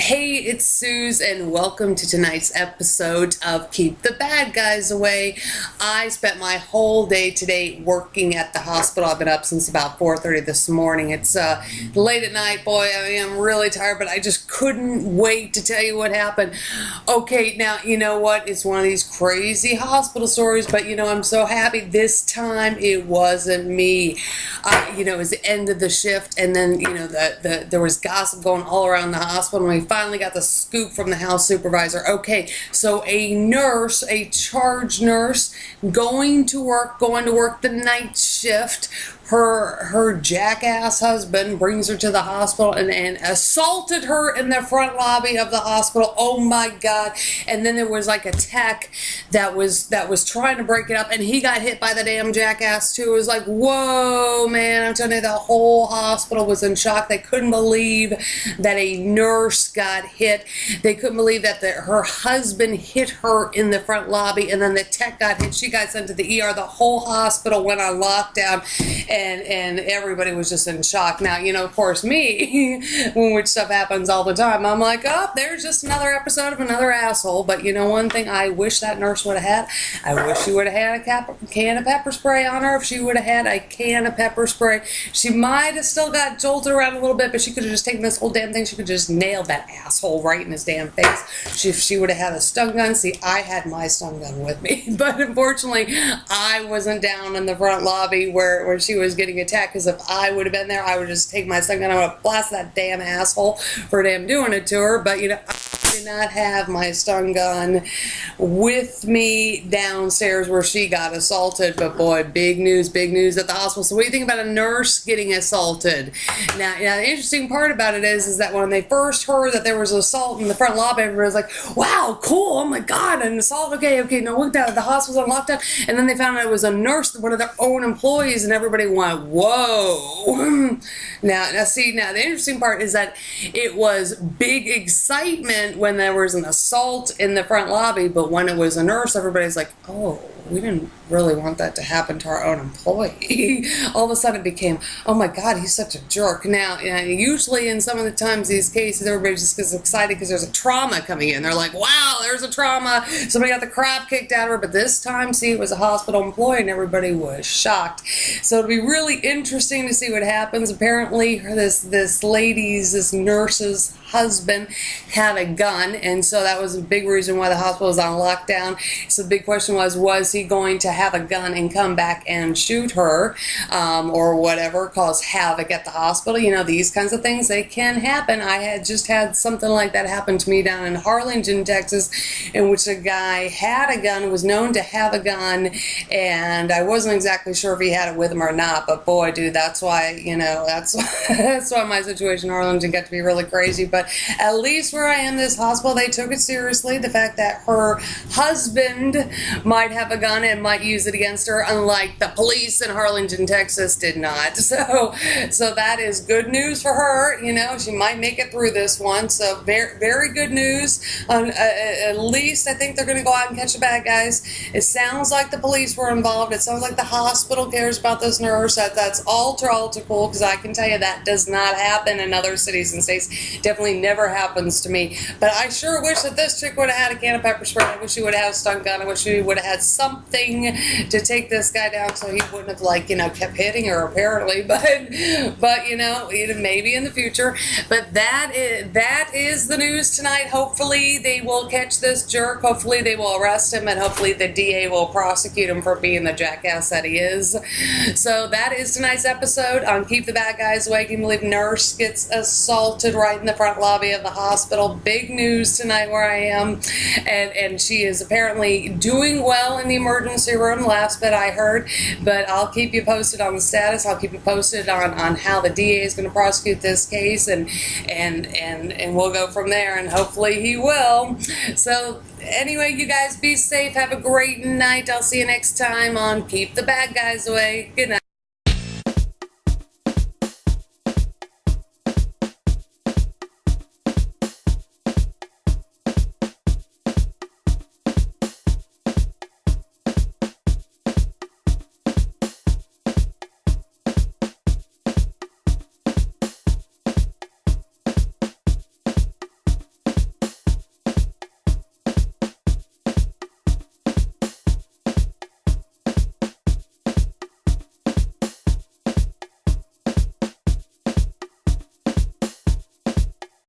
Hey, it's Suze, and welcome to tonight's episode of Keep the Bad Guys Away. I spent my whole day today working at the hospital. I've been up since about 4:30 this morning. It's late at night, boy. I mean, I'm really tired, but I just couldn't wait to tell you what happened. Okay, now, you know what? It's one of these crazy hospital stories, but, I'm so happy this time it wasn't me. It was the end of the shift, and then, there was gossip going all around the hospital, and we finally got the scoop from the house supervisor. Okay, so a charge nurse, going to work the night shift. Her jackass husband brings her to the hospital and assaulted her in the front lobby of the hospital. Oh my God. And then there was like a tech that was trying to break it up, and he got hit by the damn jackass too. It was like, whoa, man. I'm telling you, the whole hospital was in shock. They couldn't believe that a nurse got hit. They couldn't believe that her husband hit her in the front lobby, and then the tech got hit. She got sent to the ER. The whole hospital went on lockdown. And everybody was just in shock. Now, of course, me, which stuff happens all the time, I'm like, oh, there's just another episode of another asshole. But one thing I wish that nurse would have had, I wish she would have had a can of pepper spray on her. If she would have had a can of pepper spray, she might have still got jolted around a little bit, but she could have just taken this whole damn thing. She could just nail that asshole right in his damn face. If she would have had a stun gun, see, I had my stun gun with me. But unfortunately, I wasn't down in the front lobby where she was getting attacked, because if I would have been there, I would just take my stun gun, I would have blasted that damn asshole for damn doing it to her. But I did not have my stun gun with me downstairs where she got assaulted. But boy, big news at the hospital. So what do you think about a nurse getting assaulted? Now the interesting part about it is that when they first heard that there was an assault in the front lobby, everybody was like, wow, cool, oh my God, an assault, okay, no, look, the hospital's on lockdown. And then they found out it was a nurse, one of their own employees, and everybody went, whoa. Now the interesting part is that it was big excitement when there was an assault in the front lobby, but when it was a nurse, everybody's like, oh, we didn't really want that to happen to our own employee. All of a sudden it became, oh my God, he's such a jerk. Now, usually in some of the times these cases, everybody just gets excited because there's a trauma coming in. They're like, wow, there's a trauma. Somebody got the crap kicked out of her. But this time, see, it was a hospital employee, and everybody was shocked. So it'll be really interesting to see what happens. Apparently, this nurse's husband had a gun, and so that was a big reason why the hospital was on lockdown. So the big question was he going to have a gun and come back and shoot her, or whatever, cause havoc at the hospital? These kinds of things, they can happen. I had just had something like that happen to me down in Harlingen, Texas, in which a guy had a gun, was known to have a gun, and I wasn't exactly sure if he had it with him or not, but boy, dude, that's why, that's why my situation in Harlingen got to be really crazy. But at least where I am, this hospital, they took it seriously. The fact that her husband might have a gun and might use it against her, unlike the police in Harlingen, Texas did not. So that is good news for her. She might make it through this one. So very, very good news. At least I think they're going to go out and catch the bad guys. It sounds like the police were involved. It sounds like the hospital cares about this nurse. That's ultra cool, because I can tell you that does not happen in other cities and states. Definitely never happens to me. But I sure wish that this chick would have had a can of pepper spray. I wish she would have had a stun gun. I wish she would have had something to take this guy down so he wouldn't have kept hitting her, apparently. But maybe in the future. But that is the news tonight. Hopefully they will catch this jerk. Hopefully they will arrest him, and hopefully the DA will prosecute him for being the jackass that he is. So that is tonight's episode on Keep the Bad Guys Away. Can you believe nurse gets assaulted right in the front lobby of the hospital? Big news tonight where I am. And she is apparently doing well in the emergency room, last bit I heard. But I'll keep you posted on the status. I'll keep you posted on how the DA is going to prosecute this case, and we'll go from there, and hopefully he will. So anyway, you guys be safe. Have a great night. I'll see you next time on Keep the Bad Guys Away. Good night.